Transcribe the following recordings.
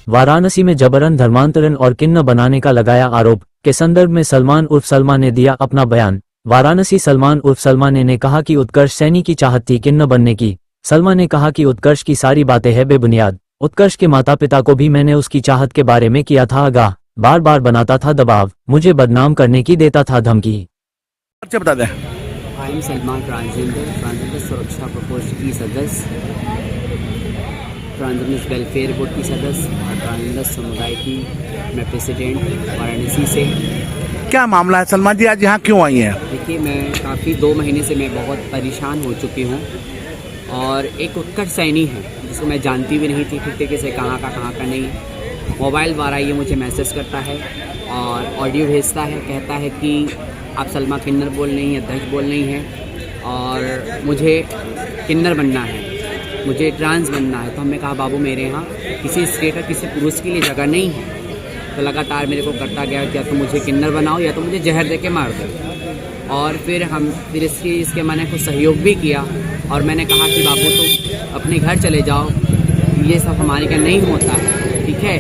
वाराणसी में जबरन धर्मांतरण और किन्नर बनाने का लगाया आरोप के संदर्भ में सलमान उर्फ सलमा ने दिया अपना बयान। वाराणसी सलमान उर्फ सलमा ने कहा कि उत्कर्ष सैनी की चाहत थी किन्नर बनने की। सलमा ने कहा कि उत्कर्ष की सारी बातें हैं बेबुनियाद। उत्कर्ष के माता पिता को भी मैंने उसकी चाहत के बारे में किया था आगाह, बार बार बनाता था दबाव, मुझे बदनाम करने की देता था धमकी। अच्छा बता दें। आई एम सलमान, ट्रांसजेंडर सुरक्षा प्रकोष्ठ की सदस्य, ट्रांसजेंडर वेलफेयर बोर्ड की सदस्य और ट्रांसजेंडर समुदाय की मैं प्रेसिडेंट वाराणसी से। क्या मामला है सलमान जी, आज यहाँ क्यों आई हैं? देखिए, मैं काफ़ी 2 महीने से मैं बहुत परेशान हो चुकी हूँ और एक उत्कर्ष सैनी है जिसको मैं जानती भी नहीं थी ठीक तरीके से, कहाँ का नहीं। मोबाइल द्वारा ये मुझे मैसेज करता है और ऑडियो भेजता है, कहता है कि आप सलमा किन्नर बोल नहीं है, अध्यक्ष बोल नहीं है और मुझे किन्नर बनना है, मुझे ट्रांस बनना है। तो हमने कहा बाबू मेरे यहाँ किसी स्टेट और किसी पुरुष के लिए जगह नहीं है। तो लगातार मेरे को करता गया कि या तो मुझे किन्नर बनाओ या तो मुझे जहर दे के मार दो। और फिर इसके मैंने कुछ सहयोग भी किया और मैंने कहा कि बाबू तो अपने घर चले जाओ, ये सब हमारे यहाँ नहीं होता है, ठीक है,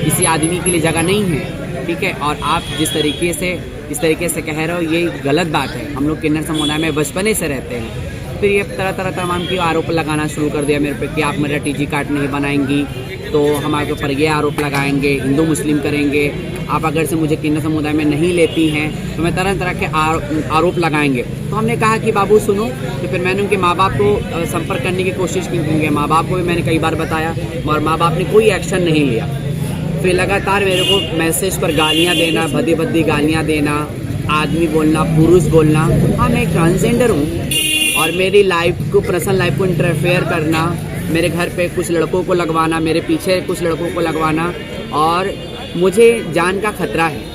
किसी आदमी के लिए जगह नहीं है, ठीक है। और आप इस तरीके से कह रहे हो ये गलत बात है। हम लोग किन्नर समुदाय में बचपने से रहते हैं। फिर ये तरह तमाम की आरोप लगाना शुरू कर दिया मेरे पे कि आप मेरा टीजी कार्ड नहीं बनाएंगी तो हमारे ऊपर ये आरोप लगाएंगे, हिंदू मुस्लिम करेंगे, आप अगर से मुझे किन्नर समुदाय में नहीं लेती हैं तो मैं तरह के आरोप लगाएंगे। तो हमने कहा कि बाबू सुनो। तो फिर मैंने उनके माँ बाप को संपर्क करने की कोशिश की, उनके माँ बाप को भी मैंने कई बार बताया और माँ बाप ने कोई एक्शन नहीं लिया। फिर लगातार मेरे को मैसेज पर गालियाँ देना, भद्दी गालियाँ देना, आदमी बोलना, पुरुष बोलना। हाँ, मैं एक ट्रांसजेंडर हूँ और मेरी पर्सनल लाइफ को इंटरफेयर करना, मेरे घर पे कुछ लड़कों को लगवाना, मेरे पीछे कुछ लड़कों को लगवाना और मुझे जान का खतरा है।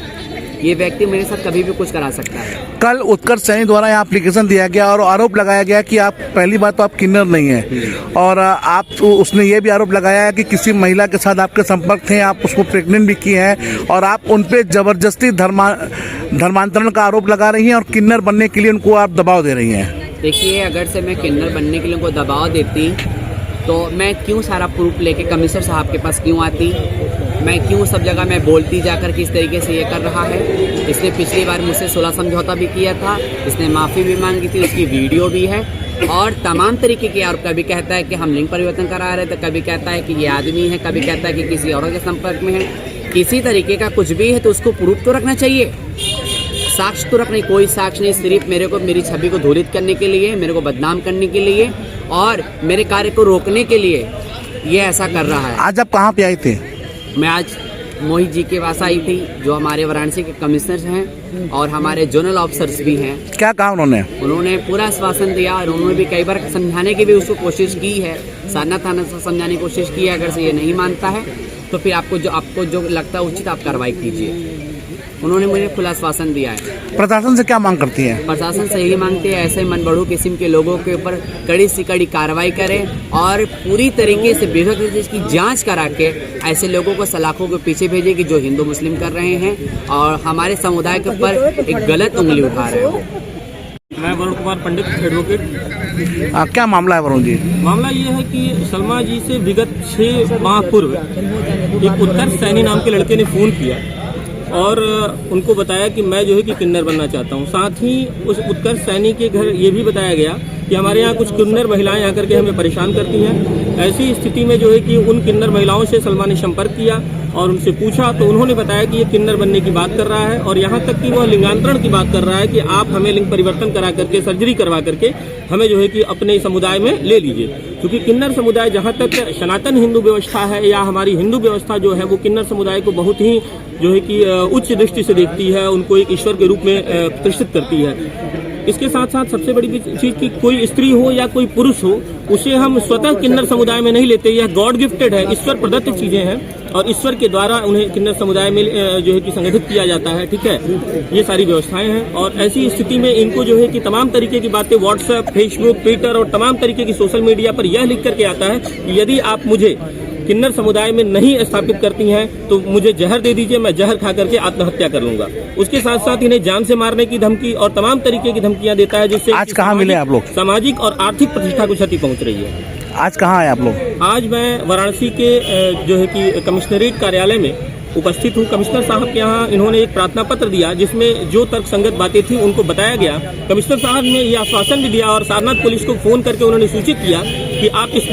ये व्यक्ति मेरे साथ कभी भी कुछ करा सकता है। कल उत्कर्ष सैनी द्वारा यहाँ एप्लीकेशन दिया गया और आरोप लगाया गया कि आप पहली बात तो आप किन्नर नहीं हैं और आप तो उसने ये भी आरोप लगाया है कि किसी महिला के साथ आपके संपर्क थे, आप उसको प्रेग्नेंट भी किए हैं और आप उन पे जबरदस्ती धर्मांतरण का आरोप लगा रही हैं और किन्नर बनने के लिए उनको आप दबाव दे रही हैं। देखिए, अगर से मैं किन्नर बनने के लिए उनको दबाव देती तो मैं क्यों सारा प्रूफ लेके कमिश्नर साहब के पास क्यों आती? मैं क्यों सब जगह मैं बोलती जाकर किस तरीके से ये कर रहा है? इसने पिछली बार मुझसे 16 समझौता भी किया था, इसने माफ़ी भी मांगी थी, उसकी वीडियो भी है और तमाम तरीके के आरोप। कभी कहता है कि हम लिंग परिवर्तन करा रहे थे, कभी कहता है कि ये आदमी है, कभी कहता है कि किसी और के संपर्क में है। किसी तरीके का कुछ भी है तो उसको प्रूफ तो रखना चाहिए, साक्ष्य तो रखना। कोई साक्ष्य नहीं, सिर्फ मेरे को मेरी छवि को धूलित करने के लिए, मेरे को बदनाम करने के लिए और मेरे कार्य को रोकने के लिए ये ऐसा कर रहा है। आज आप कहाँ पे आए थे? मैं आज मोहित जी के पास आई थी, जो हमारे वाराणसी के कमिश्नर हैं और हमारे जोनल ऑफिसर्स भी हैं। क्या कहा उन्होंने पूरा आश्वासन दिया और उन्होंने भी कई बार समझाने की भी उसको कोशिश की है, सारनाथ थाना से समझाने की कोशिश की है। अगर से ये नहीं मानता है तो फिर आपको जो लगता है उचित आप कार्रवाई कीजिए। उन्होंने मुझे खुला आश्वासन दिया है। प्रशासन से क्या मांग करती है? प्रशासन से यही मांगती है ऐसे मनबढ़ू किस्म के लोगों के ऊपर कड़ी से कड़ी कार्रवाई करें और पूरी तरीके से बेहतर इसकी जांच करा के ऐसे लोगों को सलाखों के पीछे भेजे कि जो हिंदू मुस्लिम कर रहे हैं और हमारे समुदाय के ऊपर एक गलत उंगली उठा रहे हैं। मैं वरुण कुमार पंडित, एडवोकेट। क्या मामला है वरुण जी? मामला ये है कि सलमा जी से विगत 6 माह पूर्व एक उत्कर्ष सैनी नाम के लड़के ने फ़ोन किया और उनको बताया कि मैं जो है कि किन्नर बनना चाहता हूँ। साथ ही उस उत्कर्ष सैनी के घर ये भी बताया गया कि हमारे यहाँ कुछ किन्नर महिलाएं आकर के हमें परेशान करती हैं। ऐसी स्थिति में जो है कि उन किन्नर महिलाओं से सलमा ने संपर्क किया और उनसे पूछा तो उन्होंने बताया कि ये किन्नर बनने की बात कर रहा है और यहाँ तक कि वह लिंगांतरण की बात कर रहा है कि आप हमें लिंग परिवर्तन करा करके, सर्जरी करवा करके हमें जो है कि अपने समुदाय में ले लीजिए। क्योंकि किन्नर समुदाय जहाँ तक सनातन हिंदू व्यवस्था है या हमारी हिंदू व्यवस्था जो है वो किन्नर समुदाय को बहुत ही जो है कि उच्च दृष्टि से देखती है, उनको एक ईश्वर के रूप में प्रतिष्ठित करती है। इसके साथ साथ सबसे बड़ी चीज कि कोई स्त्री हो या कोई पुरुष हो, उसे हम स्वतः किन्नर समुदाय में नहीं लेते। यह गॉड गिफ्टेड है, ईश्वर प्रदत्त चीजें हैं और ईश्वर के द्वारा उन्हें किन्नर समुदाय में जो है कि संगठित किया जाता है, ठीक है। ये सारी व्यवस्थाएं हैं और ऐसी स्थिति में इनको जो है कि तमाम तरीके की बातें व्हाट्सएप, फेसबुक, ट्विटर और तमाम तरीके की सोशल मीडिया पर यह लिख करके आता है कि यदि आप मुझे किन्नर समुदाय में नहीं स्थापित करती हैं तो मुझे जहर दे दीजिए, मैं जहर खा करके आत्महत्या कर लूंगा। उसके साथ साथ इन्हें जान से मारने की धमकी और तमाम तरीके की धमकियां देता है, जिससे आज कहाँ मिले आप लोग? सामाजिक और आर्थिक प्रतिष्ठा को क्षति पहुंच रही है। आज कहाँ आए आप लोग? आज मैं वाराणसी के जो है कि कमिश्नरेट कार्यालय में उपस्थित हूँ। कमिश्नर साहब के यहाँ इन्होंने एक प्रार्थना पत्र दिया जिसमें जो तर्क संगत बातें थी उनको बताया गया। कमिश्नर साहब ने यह आश्वासन भी दिया और सारनाथ पुलिस को फोन करके उन्होंने सूचित किया कि आप इस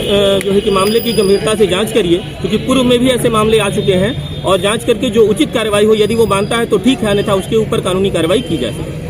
जो है कि मामले की गंभीरता से जांच करिए, क्योंकि पूर्व में भी ऐसे मामले आ चुके हैं, और जांच करके जो उचित कार्रवाई हो, यदि वो मानता है तो ठीक है, अन्यथा उसके ऊपर कानूनी कार्रवाई की जा सके।